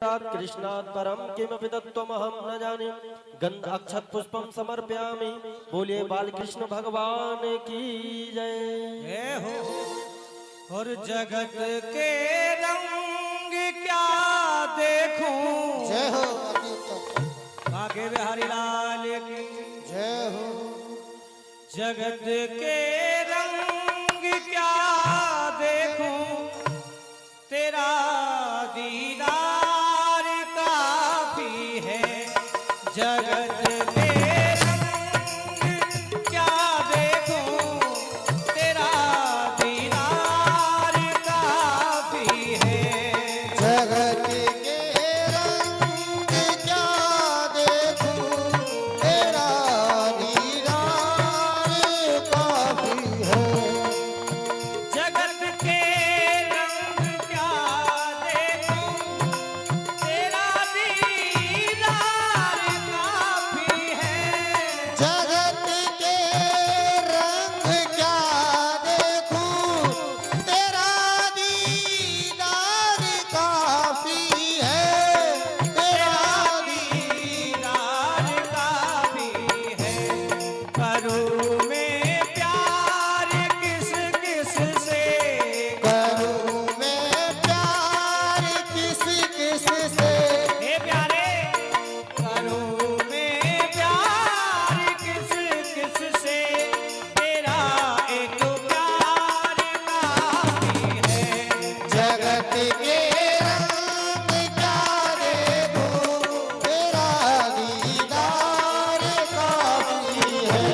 कृष्णात् परम किमपि तत्त्वमहं न जाने। गंध अक्षत पुष्पम समर्पयामि। बोलिए बाल कृष्ण भगवान की जय। जय हो। और जगत के रंग क्या देखूं। जय हो। बाके बिहारी लाल की जय हो। जगत के रंग क्या देखूं, तेरा दीदार काफी है। जगत के रंग क्या देखूं, तेरा दीदार काफी है। जगत के रंग क्या देखूं, तेरा दीदार काफी है। जगत के रंग क्या देखूं, तेरा दीदार काफी है। जगत के रंग क्या देखूं, तेरा दीदार काफी है। तेरा दीदार काफी है। करूं मैं प्यार किस किस से, करूं मैं प्यार किस किस से। हे प्यारे, करूं मैं प्यार किस किस से, तेरा एक प्यार काफी है। जगत के रंग क्या देखूं, तेरा दीदार काफी है।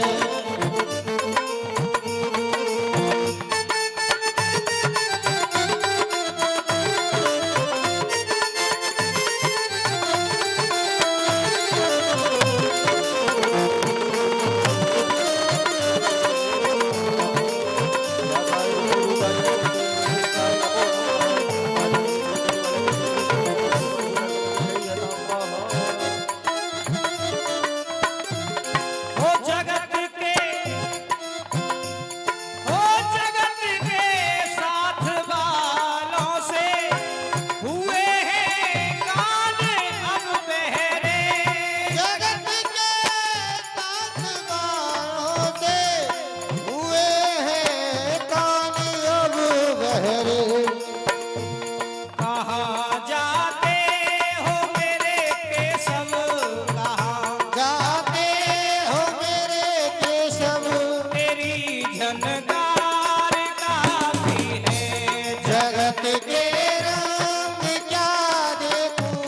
हो जगत के, हो जगत के साथ वालों से हुए हैं कान अब बहरे। जगत के साथ वालों से हुए हैं कान अब बहरे। कहाँ जाते हो मेरे केशव, कहाँ जाते हो मेरे केशव, तेरी झनकार काफी है। जगत के रंग क्या देखूं,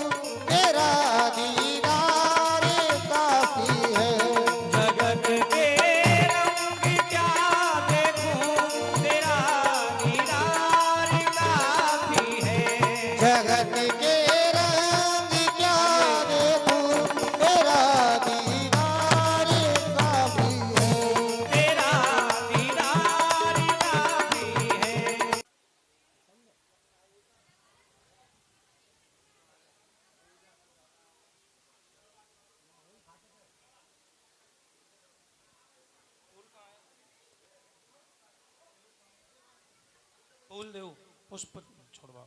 तेरा दीदार काफी है। जगत के रंग क्या देखूं, तेरा दीदार काफी है। जगत के रंग क्या देखूं, तेरा दीदार काफी है। तेरा दीदार काफी है। फूल देव पुष्प छोड़वा।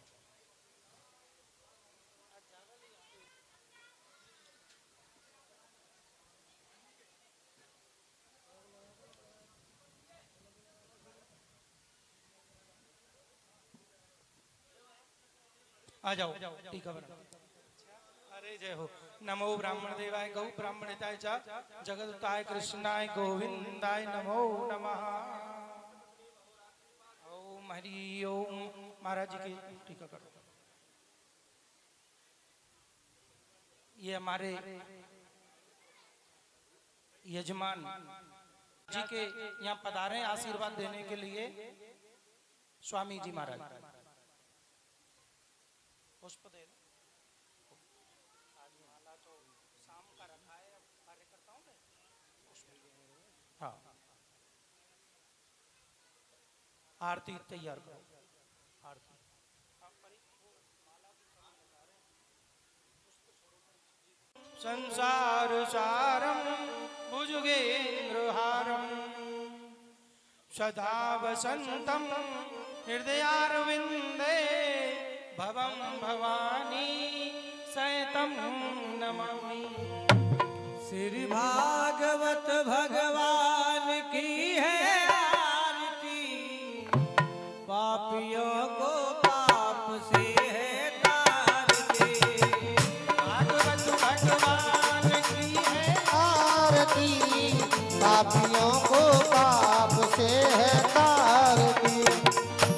आ जाओ टीका बना। अरे जय हो। नमो ब्राह्मण देवाय गौ ब्राह्मणिताय च जगदुताय कृष्णाय गोविंदाय नमो नमः। ओम हरि ओम। महाराज जी की टीका करो। ये हमारे यजमान जी के यहाँ पधारे हैं आशीर्वाद देने के लिए स्वामी जी महाराज। पुष्प दे दो। आज माला तो शाम का रखा है, अब कार्यकर्ताओं ने हाँ आरती तैयार करो। आरती संसार सारम भुजगेन्द्रहारम सदा वसंतम हृदयारविंदे भवम भवानी मंगलम नमामि। श्री भागवत भगवान की है आरती, पापियों को पाप से है तारती। भागवत भगवान की है आरती, पापियों को पाप से है तारती।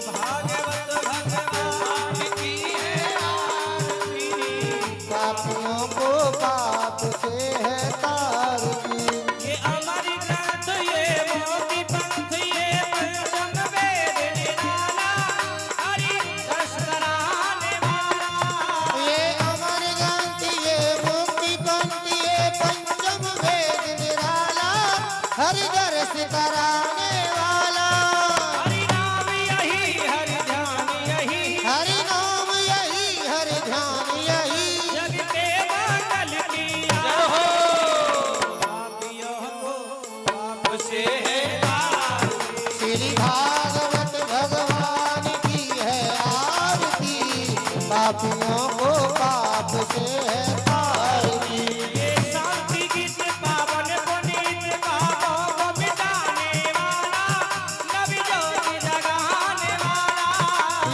भागवत भगवान की है आरती, पापियों को पाप से है तारती। ये अमर ग्रंथ ये मोती पंथ ये पंचम वेद निराला, हरि दर्श कराने वाला। ये अमर ग्रंथ ये मुक्ति पंथ ये पंचम वेद निराला, हरि दर्श कराने वाला। हरि नाम यही हरि ध्यान यही, हरि नाम यही हरि ध्यान यही, जग के मंगल की आहो। पापियों को पाप से है तारती। श्री भागवत भगवान की है आरती, पापियों को पाप से है तारती। ये शांति गीत पावन पुनीत पापों को मिटाने वाला, नबी ज्योति जगाने वाला।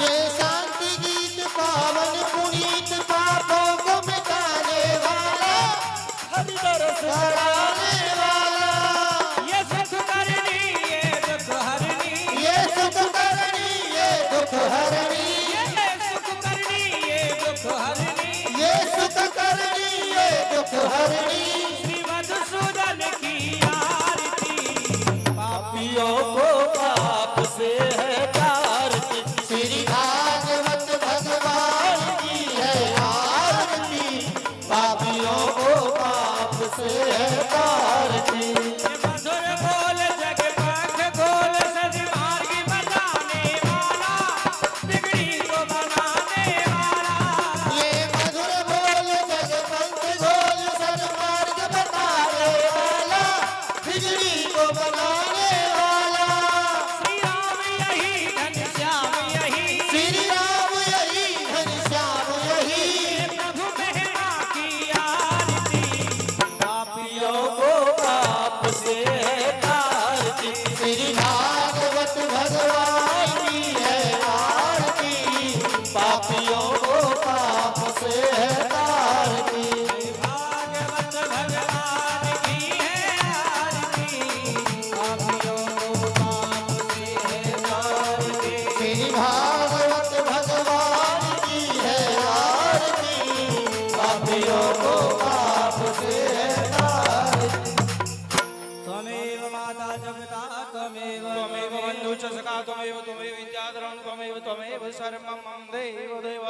ये शांति गीत पावन पुनीत पापों को मिटाने वाला, हरि दर्श कराने वाला। ये सुख करनी ये दुख हरनी, ये सुख करनी ये दुख हरनी, ये सुख करनी ये दुख हरनी। ये सुख करनी ये दुख हरनी। श्री मधुसूदन की आरती, पापियों को पाप से है तारती। श्री भागवत भगवान की है आरती, पापियों को पाप से है तारती। ये मधुर बोल जग पंख खोल सद्मार्ग बनाने वाला, बिगड़ी को बनाने वाला। ये मधुर बोल जग पंथ गोल सन्मार्ग बताने वाला, बिगड़ी को बनाने वाला। श्री राम यही घनश्याम यही, श्री राम यही घनश्याम यही, प्रभु मेहरा की आरती। पापियों को पाप से है तारती। श्री भागवत भगवान की है आरती, पापियों को पाप से है तारती। भागवत भगवान की है आरती, पापियों को पाप से है तारती। श्री भागवत भगवान की है आरती, पापियों को पाप से है तारती। त्वमेव माता जगता त्वमेव त्वमेव बन्धु च सखा त्वमेव त्वमेव विद्याधरं त्वमेव त्वमेव सर्वं मम देव देव।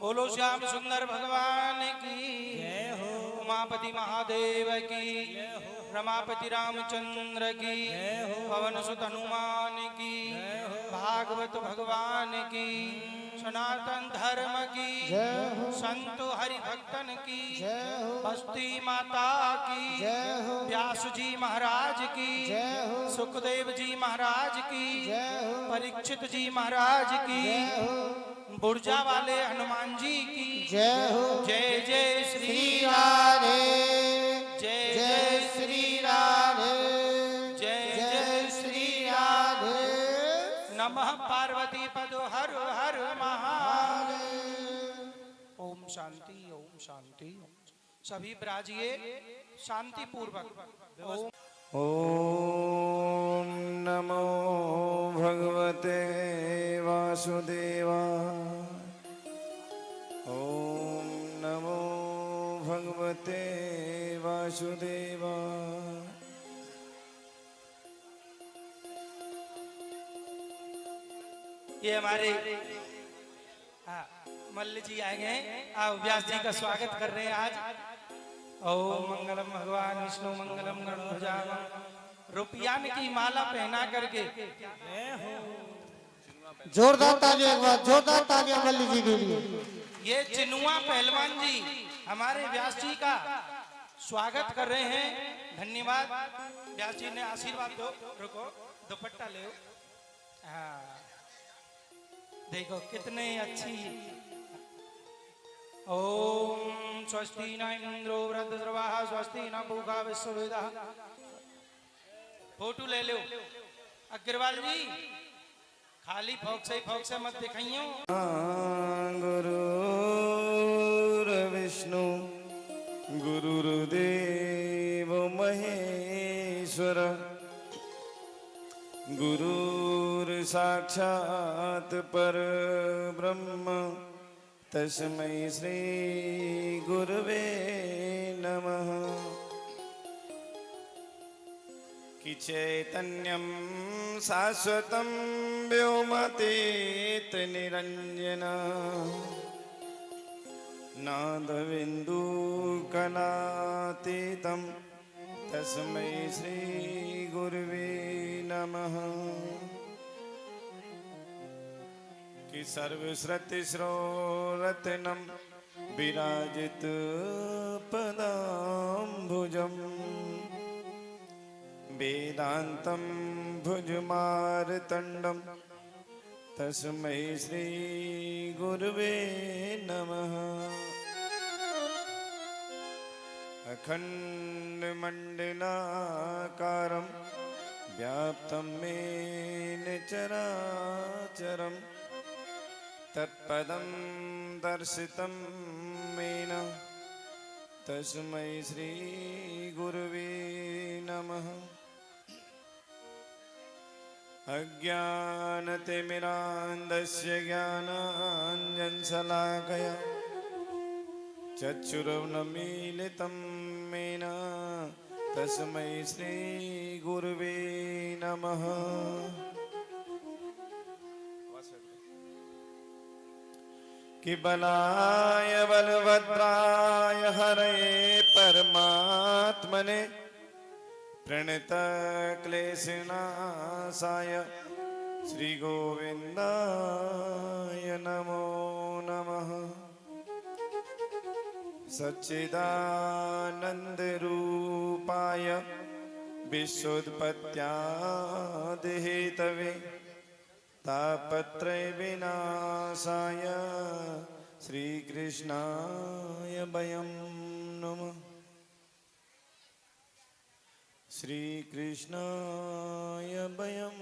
बोलो श्याम सुंदर भगवान की जय हो। उमापति महादेव की, रमापति रामचंद्र की, पवन सुत हनुमान की, भागवत भगवान की, सनातन धर्म की, संत हरि भक्तन की, बस्ती माता की, व्यास जी महाराज की, सुखदेव जी महाराज की, परीक्षित जी महाराज की, बुर्जा वाले हनुमान जी की जय हो। जय जय श्री श्री राधे जय जय श्री राधे जय जय श्री राधे। नमः पार्वती पदो हर हर महादेव। ओम शांति ओम शांति। सभी ब्राजिए शांति पूर्वक ओम। ॐ नमो भगवते वासुदेवाय। ॐ नमो भगवते वासुदेवाय। ये हमारे मल्ल जी आए हैं, आओ व्यास जी का स्वागत कर रहे हैं आज। ओम मंगलम भगवान विष्णु मंगलम गणध्वजाम। रुपयान की माला पहना करके जोरदार तालियां, एक बार जोरदार तालियां मल्ली जी के लिए। ये चिनुआ पहलवान जी हमारे व्यास जी का स्वागत कर रहे हैं। धन्यवाद। व्यास जी ने आशीर्वाद दो। रुको दुपट्टा ले। हाँ देखो कितने अच्छी। ओम स्वस्ति न इंद्रो वृद्धश्रवाः स्वस्ति न पूषा विश्ववेदाः। फोटो ले लो अग्रवाल जी, खाली फोक से मत दिखाइयो। गुरुर्विष्णु गुरुर्देव महेश्वर गुरुर्साक्षात् परब्रह्म तस्मै श्री गुरवे नमः। कि चैतन्यं शाश्वतं व्योमतेत निरञ्जन नादबिन्दुकलातीतं तस्मै श्री गुरवे नमः। कि सर्वश्रुतिस्रोरत्नं विराजित पदाम्बुजम् वेदान्तं भुजमार्तण्डं तस्मै श्री गुरवे नमः। अखण्डमण्डलाकारं व्याप्तं येन चराचरं तत्पदं दर्शितं येन तस्मै श्री गुरवे नमः। अज्ञानतिमिरान्धस्य ज्ञानाञ्जनशलाकया चक्षुरुन्मीलितं येन तस्मै श्री गुरवे नमः। कि बलाय बलभद्राय हरये परमात्मने प्रणतक्लेशनाशाय श्रीगोविन्दाय नमो नमः। सच्चिदानन्दरूपाय विश्वोत्पत्त्यादिहेतवे तापत्रयविनाशाय श्रीकृष्णाय वयं नमः। श्रीकृष्णाय वयं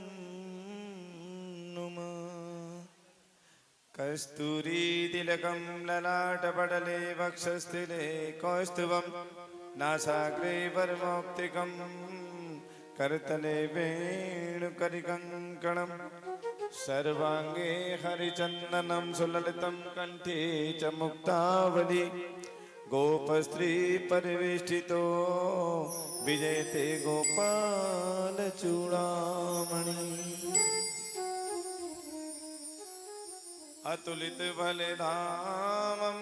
नमः। कस्तूरीतिलकं ललाटपटले वक्षस्थले कौस्तुभं नासाग्रे वरमौक्तिकं करतले वेणुकरिकङ्कणं सर्वाङ्गे हरिचन्दनं सुललितं कण्ठे च मुक्तावली गोपस्त्री परिवेष्टितो विजयते गोपाल चूड़ामणि। अतुलित बलधामं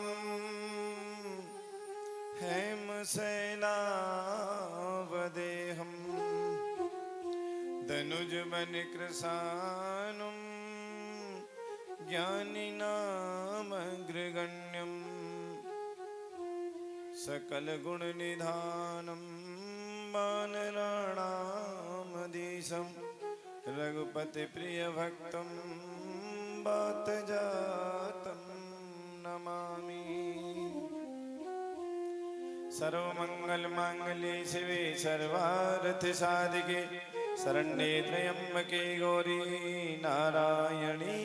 हेमशैलावदेहं धनुजवनकृशानुं ज्ञानिनामग्रगण्यं सकलगुणनिधानं वानराणामधीशं रघुपतिप्रियभक्तं वातजातं नमामि। सर्वमङ्गलमाङ्गल्ये शिवे सर्वार्थसाधिके शरण्ये त्र्यम्बके गौरी नारायणी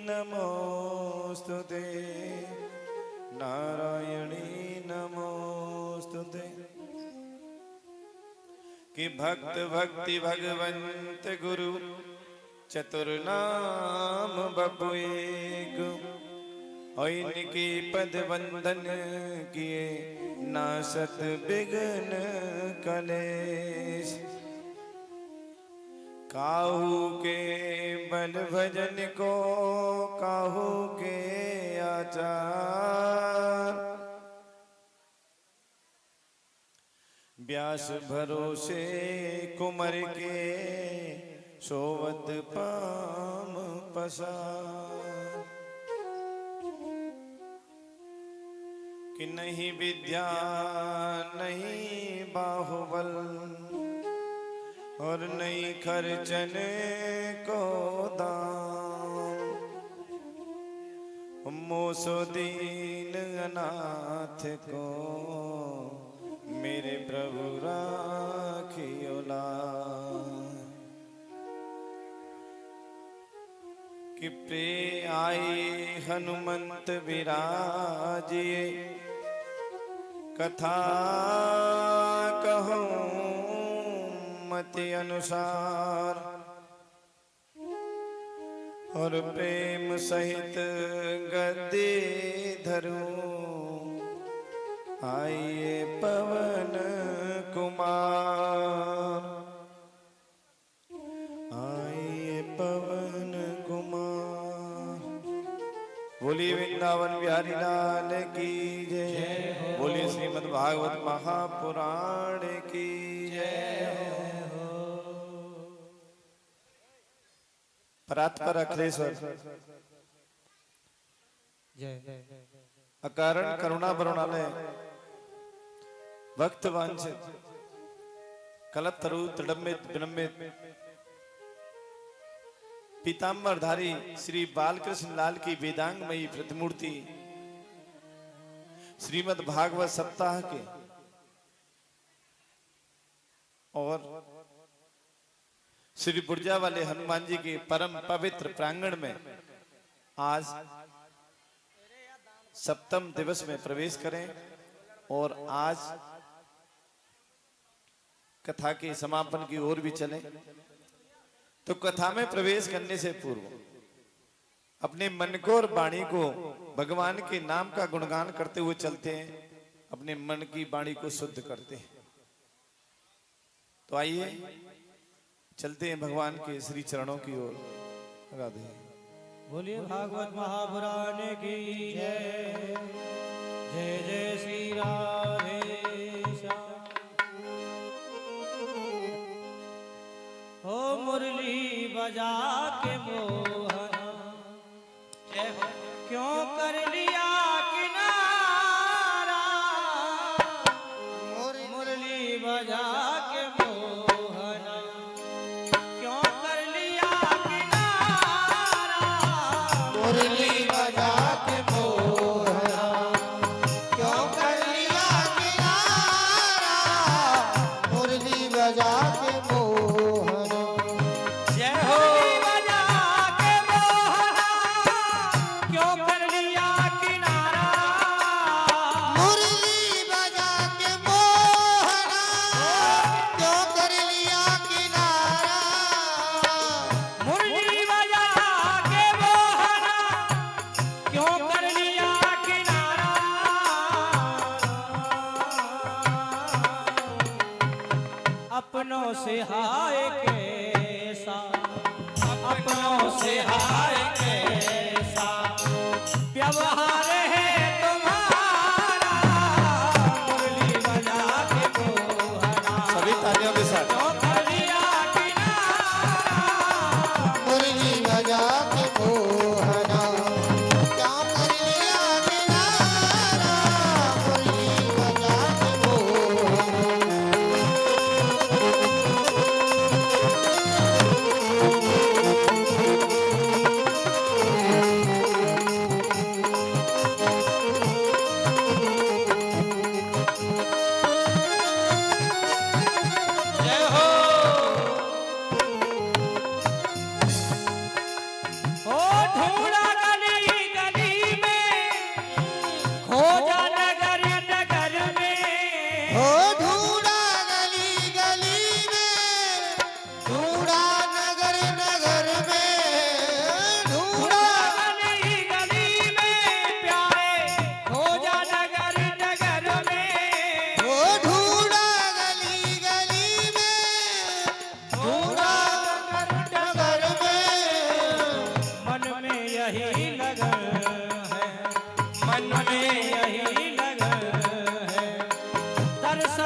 नमोस्तुते नारायणी नमोस्तुते। कि भक्त भक्ति भगवंत गुरु चतुर्नाम बपु एक इनकी पद वंदन किए नासत विघ्न कलेश। काहू के बल भजन को काहू के आचार व्यास भरोसे कुमर के सोवत पाम पसार। कि नहीं विद्या नहीं बाहुबल और नहीं खर्चने को दाम मोसो दीन अनाथ को मेरे प्रभु राखियो लाज। कि प्रे आई हनुमंत विराजिए कथा कहूँ मति अनुसार और प्रेम सहित गद्दे धरूं आइए पवन कुमार आइए पवन कुमार। बोलिए वृंदावन बिहारी लाल की जय। बोलिए श्रीमद् भागवत महापुराण की जय। परात्पर अखिलेश्वर अकारण करुणा वरुणालय भक्त वांछित कलपतरु तृडम्बित विनम्बित पीताम्बरधारी श्री बालकृष्ण लाल की वेदांगमयी प्रतिमूर्ति श्रीमद् भागवत सप्ताह के और श्री बुर्जा वाले हनुमान जी के परम पवित्र प्रांगण में आज सप्तम दिवस में प्रवेश करें और आज कथा के समापन की ओर भी चलें। तो कथा में प्रवेश करने से पूर्व अपने मन को और वाणी को भगवान के नाम का गुणगान करते हुए चलते हैं, अपने मन की वाणी को शुद्ध करते हैं। तो आइए चलते हैं भगवान के श्री चरणों की ओर। राधे। बोलिए भागवत महापुराण की जय। जय जय श्री राधे श्याम। हो मुरली बजा के मोहन क्यों कर लिया किनारा। मुरली बजा के मोहन क्यों कर लिया किनारा। मुरली बजा के मोहना क्यों कर लिया किनारा। मुरली बजा के मोहना जय हो। बजा के मोहना क्यों कर लिया किनारा। मुरली बजा के मोहना क्यों कर लिया किनारा। मुरली बजा के मोहना क्यों कर लिया किनारा। अपनों से हाय कैसा, अपनों से हाय कैसा व्यवहार है तुम्हारा। मुरली बजा के मोहना सभी तालियों के साथ क्यों कर लिया किनारा। मुरली बजा के मोहना क्यों कर लिया किनारा। मुरली बजा के मोहना जय हो। ओ ढूंढा गली गली में खोजा नगर नगर में। हो ढूंढा गली गली में ढूंढा नगर नगर में ढूंढा गली गली में प्यारे खोजा नगर नगर में। हो ढूंढा गली गली में ढूंढा नगर में। मन में यही लगन है, मन में यही लगन है। दर्शन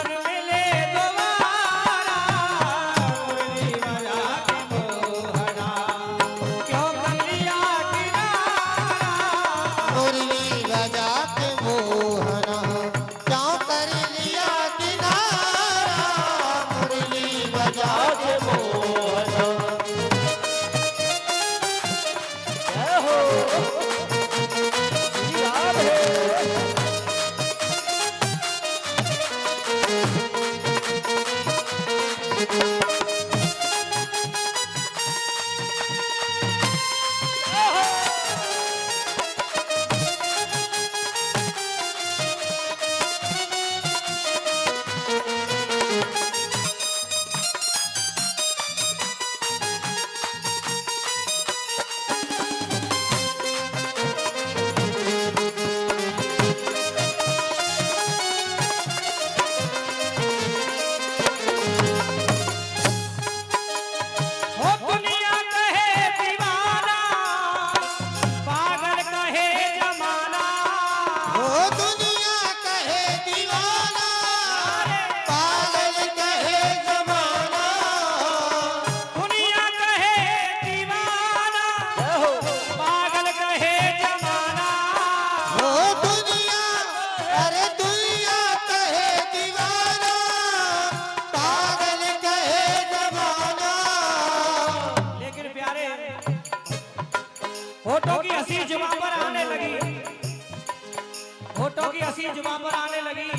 पर आने लगी,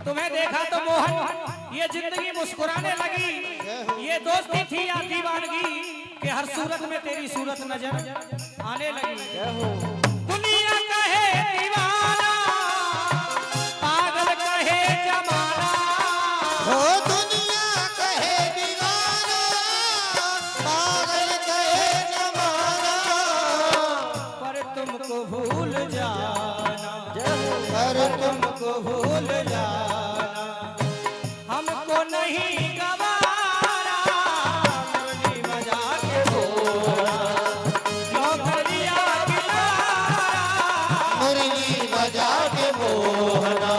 तुम्हें देखा तो मोहन ये जिंदगी मुस्कुराने लगी। ये दोस्ती थी या दीवानगी कि हर सूरत में तेरी सूरत नजर आने लगी। दुनिया कहे दीवाना, पागल कहे जमाना, हो दुनिया कहे दीवाना, पागल कहे जमाना, पर तुमको भूल जाना, पर तुमको भूल जाना हमको नहीं गवारा। मुरली बजा के बोला, क्यों कर दिया किनारा। मुरली बजा के मोहना,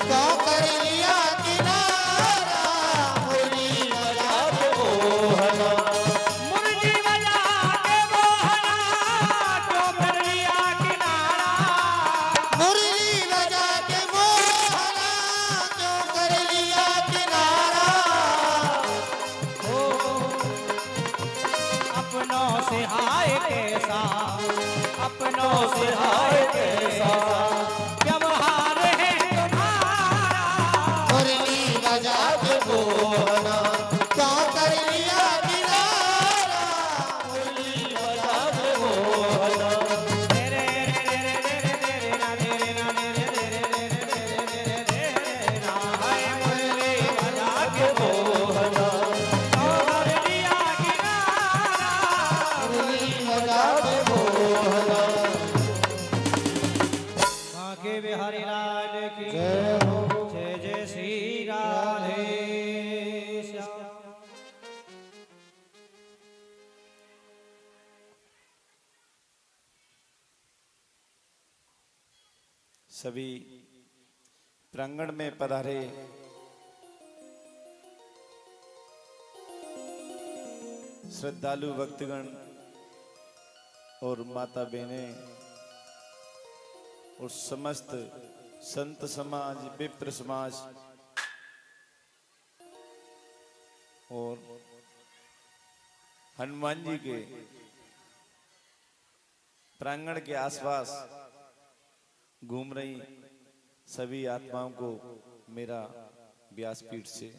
क्यों कर लिया किनारा, मुरली बजा के मोहना, मुरली बजा के बोला, क्यों कर दिया किनारा। मुरली बजा के मोहना, क्यों कर लिया किनारा। अपनों से हाय कैसा, अपनों से हाय कैसा व्यवहार है तुम्हारा। मुरली बजा के मोहना, क्यों कर लिया किनारा, मुरली बजा के मोहना। तेरे रे रे रे रे रे रे ना रे रे ना रे रे रे रे रे रे रे ना हाय मुरली बजा के मोहना, और दिया किनारा। मुरली बजा के मोहना। काके बिहारी लाल की जय हो। जय जय श्री राधे श्याम। सभी प्रांगण में पधारे श्रद्धालु भक्तगण और माता बहनें और समस्त संत समाज, विप्र समाज और हनुमान जी के प्रांगण के आसपास घूम रही सभी आत्माओं को मेरा व्यासपीठ से।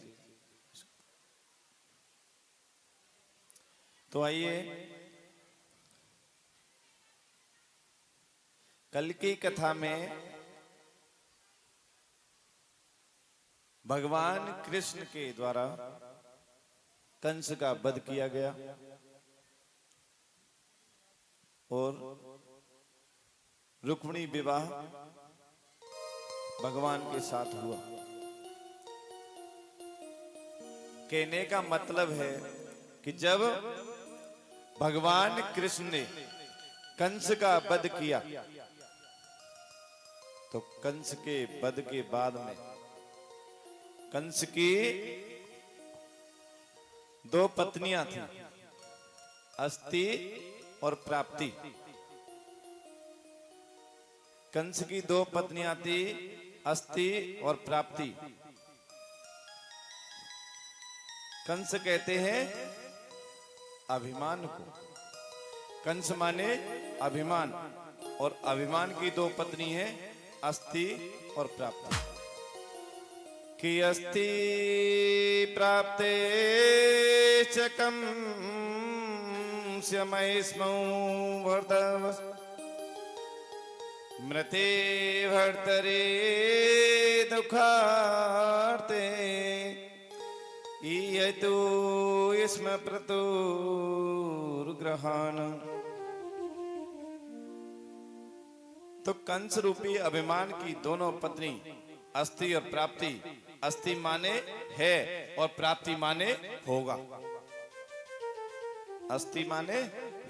तो आइए कल की कथा में भगवान कृष्ण के द्वारा कंस का वध किया गया और रुक्मिणी विवाह भगवान के साथ हुआ। कहने का मतलब है कि जब भगवान कृष्ण ने कंस का वध किया तो कंस के वध के बाद में कंस की दो पत्नियां थी, अस्ति और प्राप्ति। कंस की दो पत्नियां थी, अस्ति और प्राप्ति। कंस कहते हैं अभिमान को। कंस माने अभिमान, और अभिमान की दो पत्नी है अस्ति और प्राप्ति। कि अस्ति प्राप्ते च कंस्यमहिष्मौ वर्धवस् मृते भर्तरे दुःखार्ते ईयतु स्म प्रतुर्ग्रहान्। तो कंस रूपी अभिमान की दोनों पत्नी अस्ति और प्राप्ति, अस्ति माने है और प्राप्ति माने होगा। अस्ति माने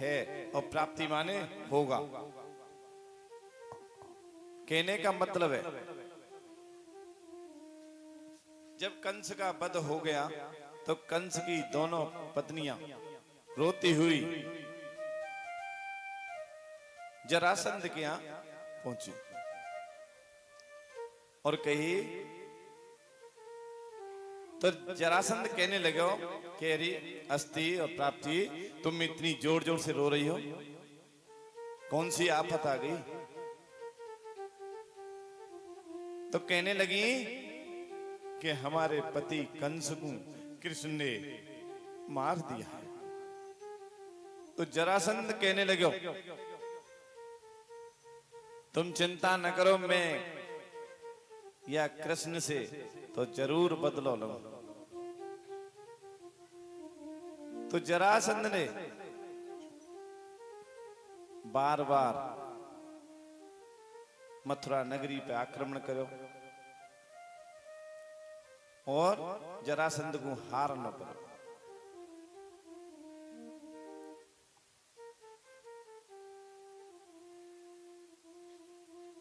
है और प्राप्ति माने होगा। कहने का मतलब है जब कंस का वध हो गया तो कंस की दोनों पत्नियां रोती हुई जरासंध के यहां पहुंची और कही तो जरासंध कहने लगे कि अरे अस्ति और प्राप्ति तुम इतनी जोर जोर से रो रही हो, कौन सी आफत आ गई? तो कहने लगी कि हमारे पति कंस को कृष्ण ने मार दिया है। तो जरासंध कहने लगे तुम चिंता न करो, मैं या कृष्ण से तो जरूर बदलो लो। तो जरासंध ने बार बार मथुरा नगरी पे आक्रमण करो और जरासंध को हार न पड़ो।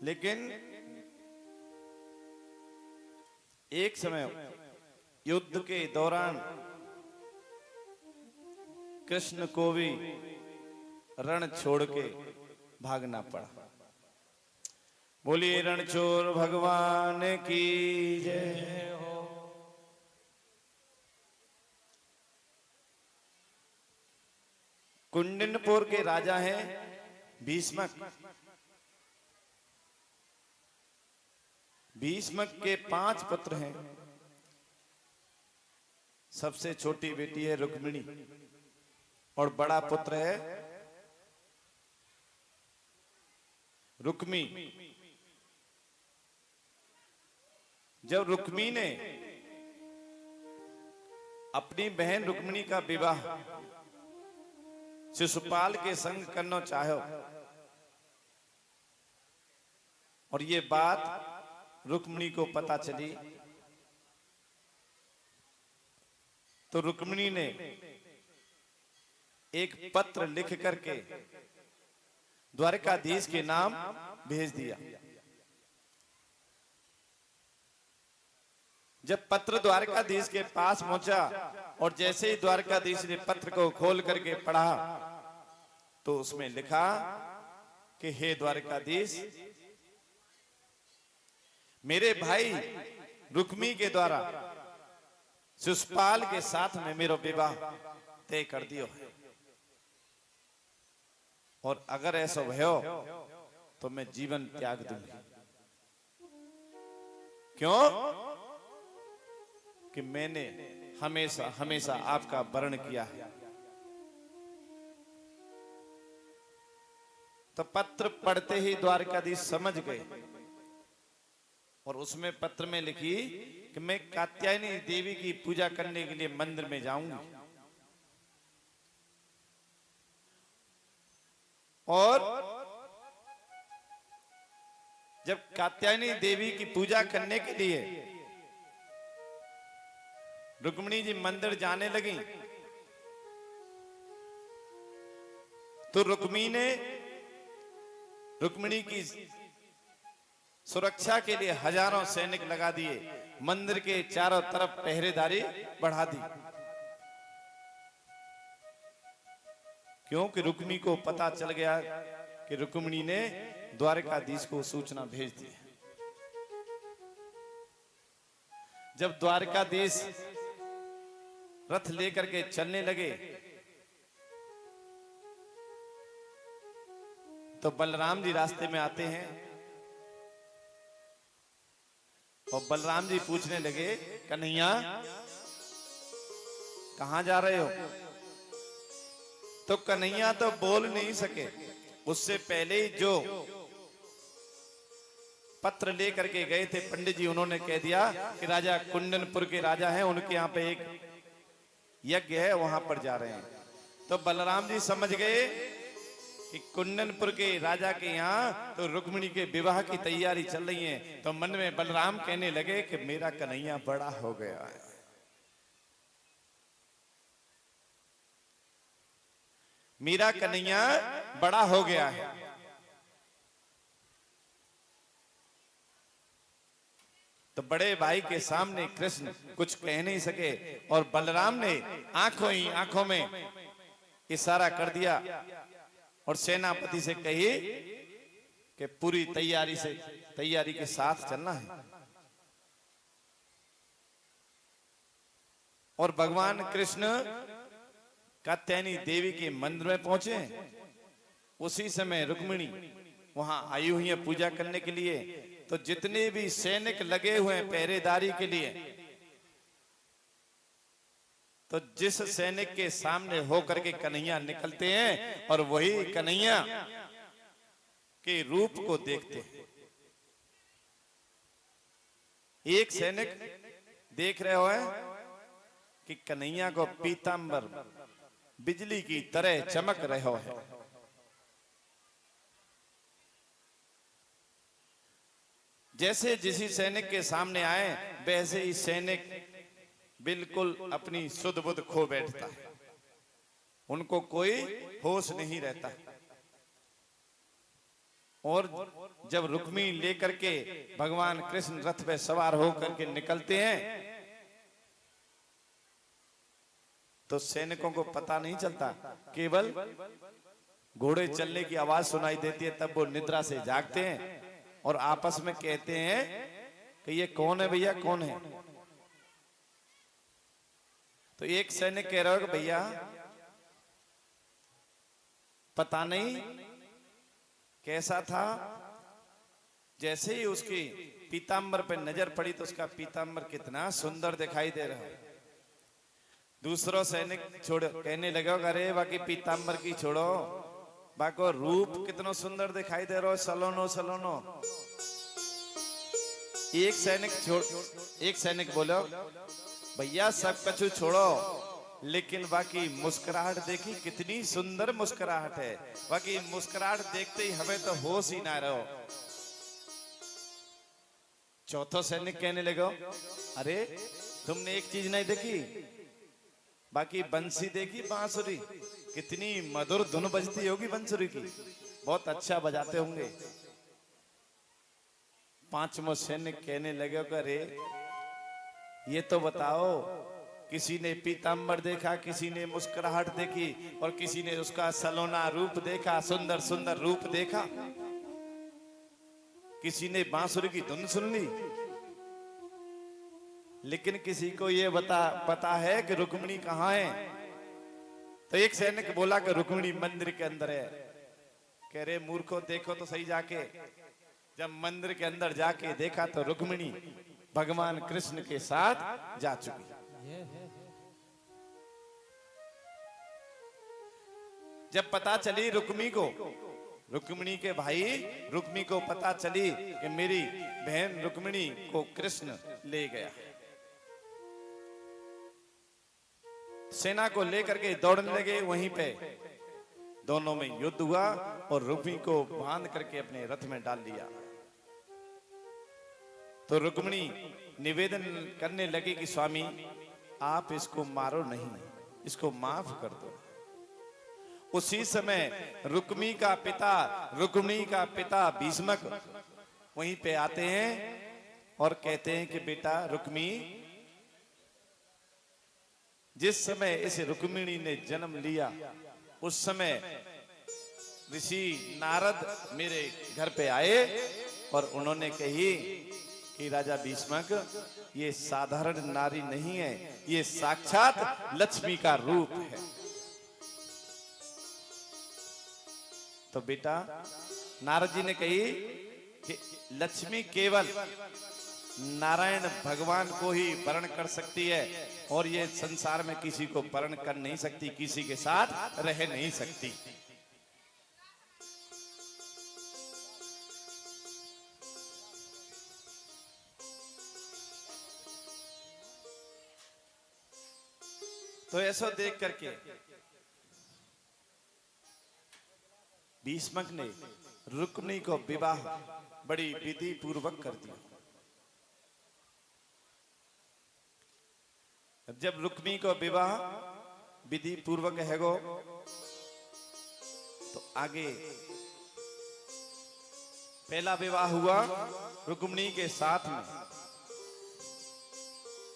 लेकिन एक समय युद्ध के दौरान कृष्ण को भी रण छोड़ के भागना पड़ा। बोलिए रणछोड़ भगवान की जय। कुंडनपुर के राजा हैं भीष्मक। भीष्मक के 5 पुत्र हैं। सबसे छोटी बेटी है रुक्मिणी और बड़ा पुत्र है रुक्मी। जब रुक्मी ने अपनी बहन रुक्मिणी का विवाह शिशुपाल के संग करना चाहो और ये बात रुक्मिणी को पता चली, तो रुक्मिणी ने एक पत्र लिख करके द्वारकाधीश के नाम भेज दिया। जब पत्र द्वारकाधीश के पास पहुंचा और जैसे ही द्वारकाधीश ने पत्र को खोल करके पढ़ा तो उसमें लिखा कि हे द्वारकाधीश, मेरे भाई रुक्मी के द्वारा शिशुपाल के साथ में मेरा विवाह तय कर दियो है और अगर ऐसा भयो तो मैं जीवन त्याग दूंगी। क्यों? कि मैंने हमेशा हमेशा आपका वर्ण किया है। तो पत्र पढ़ते ही द्वारकाधीश समझ गए और उसमें पत्र में लिखी कि मैं कात्यायनी देवी की पूजा करने के लिए मंदिर में जाऊंगी और जब कात्यायनी देवी की पूजा करने के लिए रुक्मिणी जी मंदिर जाने लगी तो रुक्मिणी की सुरक्षा के लिए हजारों सैनिक लगा दिए, मंदिर के चारों तरफ पहरेदारी बढ़ा दी। क्योंकि रुक्मिणी को पता चल गया कि रुक्मिणी ने द्वारकाधीश को सूचना भेज दी। जब द्वारकाधीश रथ लेकर के चलने लगे तो बलराम जी रास्ते में आते हैं और बलराम जी पूछने लगे, कन्हैया कहां जा रहे हो? तो कन्हैया तो बोल नहीं सके। उससे पहले ही जो पत्र लेकर के गए थे पंडित जी, उन्होंने कह दिया कि राजा कुंडनपुर के राजा हैं, उनके यहाँ पे एक यज्ञ है, वहां पर जा रहे हैं। तो बलराम जी समझ गए कि कुंडनपुर के राजा के यहाँ तो रुक्मिणी के विवाह की तैयारी चल रही है। तो मन में बलराम कहने लगे कि मेरा कन्हैया बड़ा हो गया है, मेरा कन्हैया बड़ा हो गया है। तो बड़े भाई के सामने कृष्ण कुछ कह नहीं सके और बलराम ने आंखों ही आंखों में इशारा कर दिया और सेनापति से कही कि पूरी तैयारी के साथ चलना है। और भगवान कृष्ण कात्यायनी देवी के मंदिर में पहुंचे। उसी समय रुक्मिणी वहां आई हुई है पूजा करने के लिए। तो जितने भी सैनिक लगे हुए हैं पहरेदारी के लिए, तो जिस सैनिक के सामने होकर के कन्हैया निकलते हैं और वही कन्हैया के रूप को देखते हैं। एक सैनिक देख रहे हो कि कन्हैया को पीतांबर बिजली की तरह चमक रहे हो है। जैसे जिस सैनिक के सामने आए वैसे ही सैनिक बिल्कुल अपनी सुध बुध खो बैठता है, उनको कोई होश नहीं रहता। और जब रुक्मी लेकर के भगवान कृष्ण रथ पे सवार होकर के निकलते हैं तो सैनिकों को पता नहीं चलता, केवल घोड़े चलने की आवाज सुनाई देती है, तब वो निद्रा से जागते हैं और आपस में कहते हैं कि ये कौन है भैया, कौन है। तो एक सैनिक कह रहा है कि भैया पता नहीं कैसा था, जैसे ही उसकी पीतांबर पे नजर पड़ी तो उसका पीतांबर कितना सुंदर दिखाई दे रहा है। दूसरा सैनिक छोड़ कहने लगा, अरे बाकी पीतांबर की छोड़ो, बाको रूप कितना सुंदर दिखाई दे रहा है, सलोनो सलोनो। एक सैनिक बोलो, भैया सब कछु छोड़ो, लेकिन बाकी मुस्कुराहट देखी, कितनी सुंदर मुस्कुराहट है, बाकी मुस्कुराहट देखते ही हमें तो होश ही ना रहो। चौथा सैनिक कहने लगा, अरे तुमने एक चीज नहीं देखी, बाकी बंसी देखी, बांसुरी कितनी मधुर धुन बजती होगी बांसुरी की, बहुत अच्छा बजाते होंगे। पांचवा सैनिक कहने लगे, अरे ये तो बताओ, किसी ने पीतांबर देखा, किसी ने मुस्कुराहट देखी और किसी ने उसका सलोना रूप देखा, सुंदर सुंदर रूप देखा, किसी ने बांसुरी की धुन सुन ली, लेकिन किसी को ये पता है कि रुक्मिणी कहाँ है। तो एक सैनिक बोला कि रुक्मिणी मंदिर के अंदर है। कह रहे मूर्खों, देखो तो सही जाके। जब मंदिर के अंदर जाके देखा तो रुक्मिणी भगवान कृष्ण के साथ जा चुकी। जब पता चली रुक्मिणी के भाई रुक्मी को पता चली कि मेरी बहन रुक्मिणी को कृष्ण ले गया, सेना को लेकर के दौड़ने लगे। वहीं पे दोनों में युद्ध हुआ और रुक्मी को बांध करके अपने रथ में डाल दिया। तो रुक्मिणी निवेदन करने लगी कि स्वामी आप इसको मारो नहीं, इसको माफ कर दो। उसी समय रुक्मिणी का पिता भीष्मक वहीं पे आते हैं और कहते हैं कि बेटा रुक्मी, जिस समय इस रुक्मिणी ने जन्म लिया उस समय ऋषि नारद मेरे घर पे आए और उन्होंने कही कि राजा भीष्मक, ये साधारण नारी नहीं है, ये साक्षात लक्ष्मी का रूप है। तो बेटा नारद जी ने कही कि लक्ष्मी केवल नारायण भगवान को ही वर्ण कर सकती है और ये संसार में किसी को वर्ण कर नहीं सकती, किसी के साथ रह नहीं सकती। तो ऐसा देख करके भीष्मक ने रुक्मिणी को विवाह बड़ी विधि पूर्वक कर दिया। जब रुक्मिणी को विवाह विधि पूर्वक है गो, तो आगे पहला विवाह हुआ रुक्मिणी के साथ में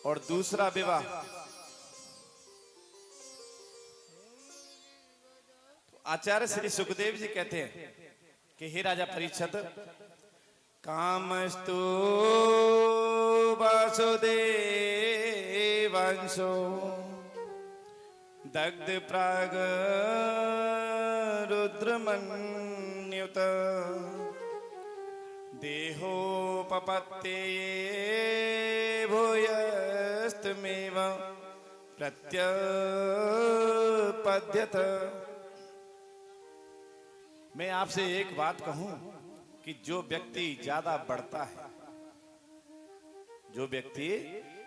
और दूसरा विवाह आचार्य श्री सुखदेव जी कहते हैं कि हे राजा परीक्षित, कामस्तु वासुदेवांशो दग्ध प्राग रुद्रमन्युत देहोपपत्ते भूयस्तमेव प्रत्यपद्यत। मैं आपसे एक बात कहूं कि जो व्यक्ति ज्यादा बढ़ता है, जो व्यक्ति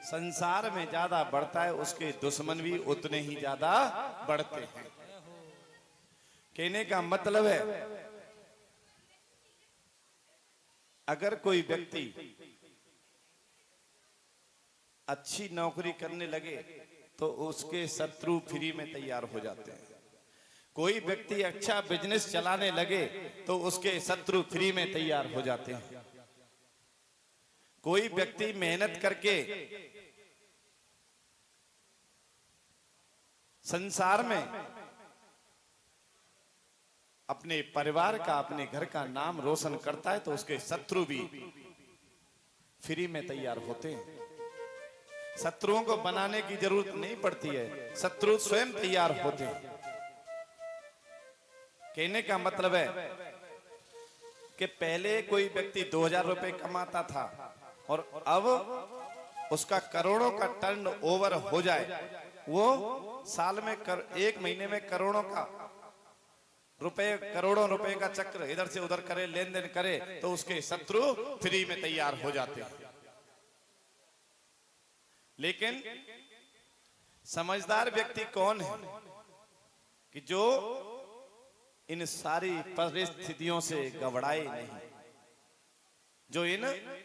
संसार में ज्यादा बढ़ता है, उसके दुश्मन भी उतने ही ज्यादा बढ़ते हैं। कहने का मतलब है, अगर कोई व्यक्ति अच्छी नौकरी करने लगे तो उसके शत्रु फ्री में तैयार हो जाते हैं। कोई व्यक्ति अच्छा बिजनेस चलाने लगे तो उसके शत्रु फ्री में तैयार हो जाते हैं। कोई व्यक्ति मेहनत करके संसार में अपने परिवार का, अपने घर का नाम रोशन करता है तो उसके शत्रु भी फ्री में तैयार होते हैं। शत्रुओं को बनाने की जरूरत नहीं पड़ती है, शत्रु स्वयं तैयार होते हैं। कहने का मतलब है कि पहले कोई व्यक्ति 2000 रुपए कमाता था और अब उसका करोड़ों का टर्न ओवर हो जाए, वो साल में एक महीने में करोड़ों रुपए का चक्र इधर से उधर करे, लेन देन करे, तो उसके शत्रु फ्री में तैयार हो जाते हैं। लेकिन समझदार व्यक्ति कौन है कि जो इन सारी परिस्थितियों से घबराए नहीं, जो इन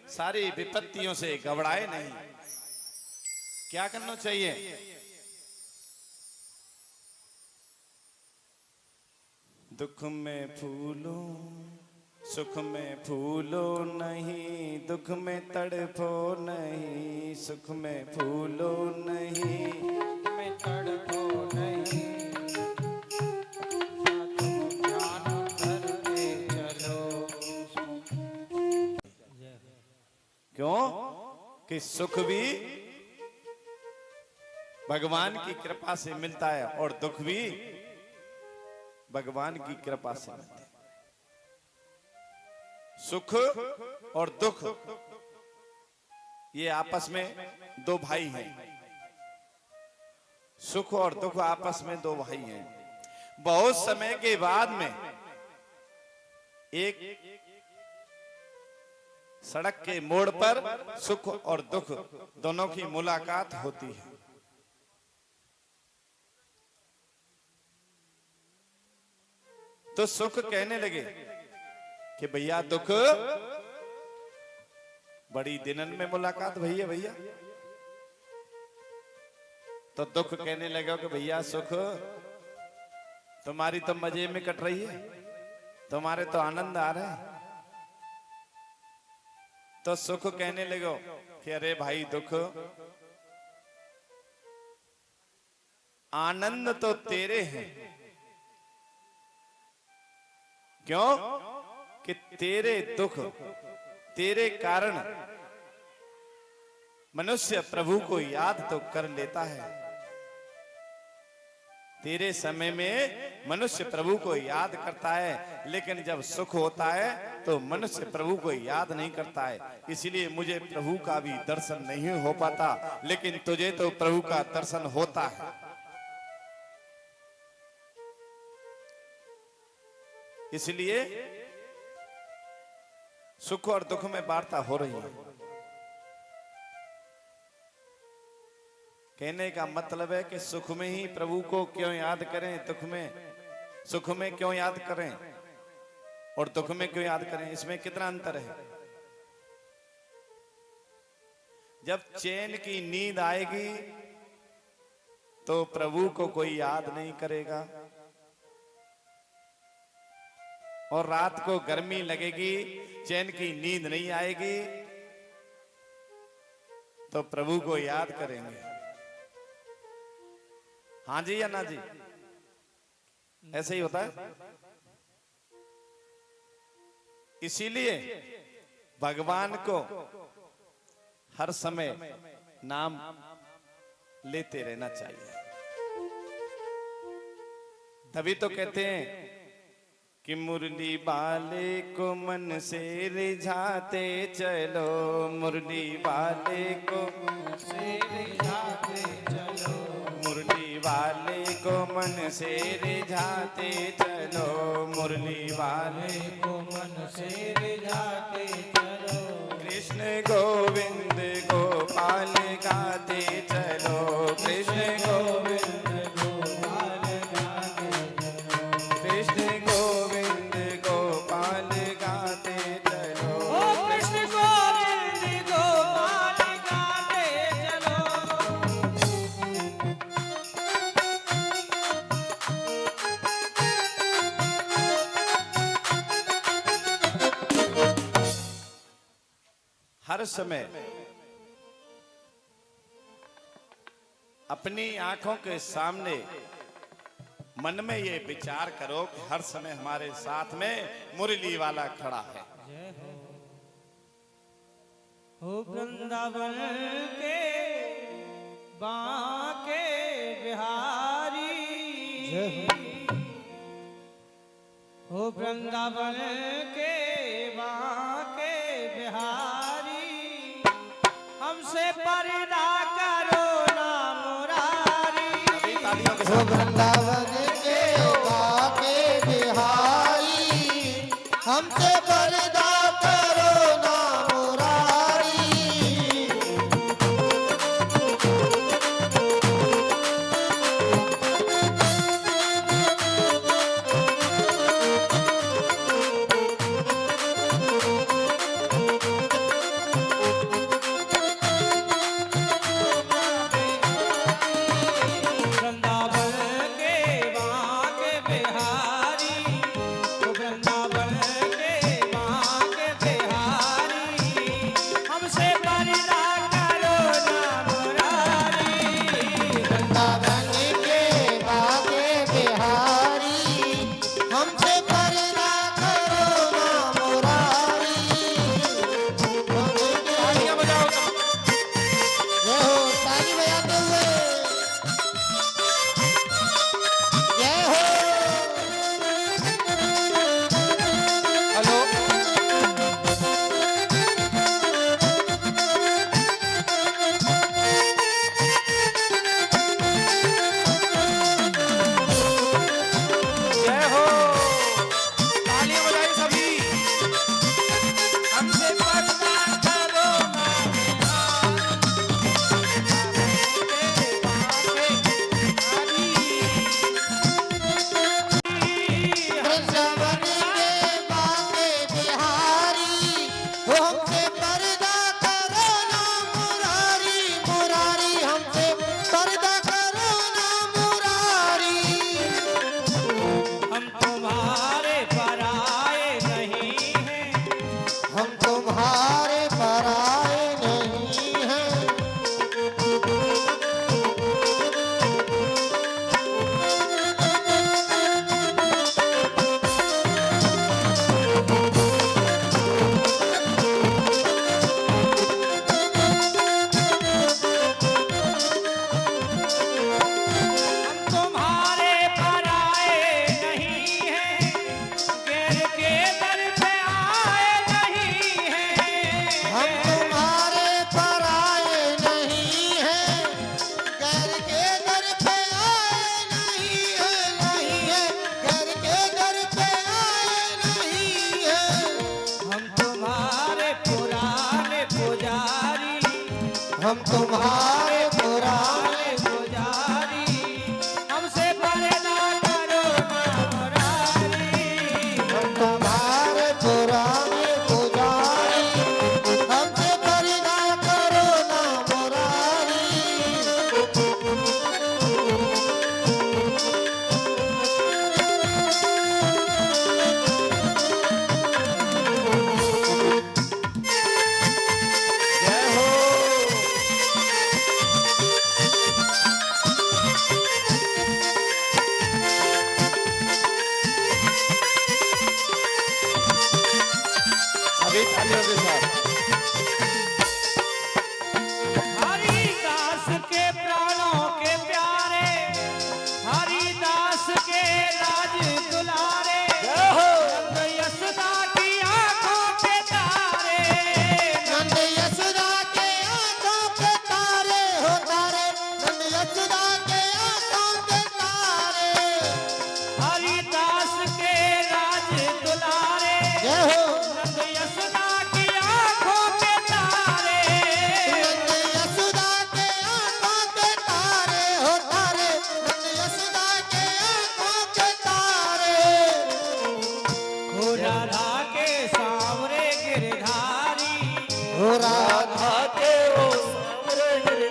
सारी विपत्तियों से घबराए नहीं। क्या करना चाहिए? दुख में फूलो सुख में फूलो नहीं, दुख में तड़फो नहीं, सुख में फूलो नहीं, में तड़पो नहीं, ध्यान करते चलो। क्यों कि सुख भी भगवान की कृपा से मिलता है और दुख भी भगवान की कृपा से मिलता है। सुख और दुख ये आपस में दो भाई हैं। सुख और दुख आपस में दो भाई हैं। बहुत समय के बाद में एक सड़क के मोड़ पर सुख और दुख दोनों की मुलाकात होती है। तो सुख कहने लगे कि भैया दुख, बड़ी दिनन में मुलाकात भई है भैया। तो दुख कहने लगा कि भैया सुख, तुम्हारी तो मजे में कट रही है, तुम्हारे तो आनंद आ रहा है। तो सुख कहने लगो कि अरे भाई दुख, आनंद तो तेरे हैं। क्यों कि तेरे दुख, तेरे कारण मनुष्य प्रभु को याद तो कर लेता है। तेरे समय में मनुष्य प्रभु को याद करता है, लेकिन जब सुख होता है तो मनुष्य प्रभु को याद नहीं करता है। इसलिए मुझे प्रभु का भी दर्शन नहीं हो पाता, लेकिन तुझे तो प्रभु का दर्शन होता है। इसलिए सुख और दुख में वार्ता हो रही है। कहने का मतलब है कि सुख में ही प्रभु को क्यों याद करें, दुख में, सुख में क्यों याद करें और दुख में क्यों याद करें, इसमें कितना अंतर है। जब चैन की नींद आएगी तो प्रभु को कोई याद नहीं करेगा, और रात को गर्मी लगेगी, चैन की नींद नहीं आएगी, तो प्रभु को याद करेंगे। हाँ जी या ना जी? ऐसे ही होता है। इसीलिए भगवान को हर समय नाम लेते रहना चाहिए। तभी तो कहते हैं कि मुरली वाले को मन से रिझाते चलो, मुरली वाले को मन से रिझाते चलो, मुरली वाले को मन से रिझाते चलो, मुरली वाले को मन से रिझाते चलो, कृष्ण गोविंद गोपाल गाते चलो, कृष्ण गोविंद गोपाल गाते चलो, कृष्ण गोविंद गोपाल गाते चलो, ओ कृष्ण गोविंद गोपाल गाते चलो। हर समय अपनी आंखों के सामने मन में ये विचार करो कि हर समय हमारे साथ में मुरली वाला खड़ा है। हो वृंदावन के बांके बिहारी, हो वृंदावन के बांके बिहारी, हमसे पर्दा करो ना मुरारी। तालियों के हो साथ वृंदावन के बाके बिहारी, हमसे पर्दा करो ना मुरारी। वृंदावन के बांके बिहारी, हो वृंदावन के बांके बिहारी, हमसे पर्दा करो ना मुरारी। वृंदावन के बाके बिहारी, हमसे पर्दा करो ना मुरारी। तालियां बजाओ सब। जय हो, ताली बजाते हुए जय हो। हेलो जय हो, तालियां बजाई सभी। हमसे पर्दा करो ना वृंदावन के बाके बिहारी, हो हमसे पर्दा करो ना मुरारी। मुरारी हमसे पर्दा करो ना मुरारी। हम तुम्हारे पराए नहीं हैं, हम तुम्हारे पराए नहीं हैं। हम तुम्हारे पराए नहीं हैं, गैर के दर पे आए नहीं हैं। हम तुम्हारे पराए नहीं हैं, घर के दर पे आए नहीं है, नहीं है, घर के दर पे आए नहीं है। हम तुम्हारे पुराने पुजारी, हम तुम्हारे पुराने पुजारी, हमसे पर्दा करो ना मुरारी। हम तुम्हारे पुराने पुजारी, हमसे पर्दा करो ना मुरारी। जय हो।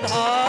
धाम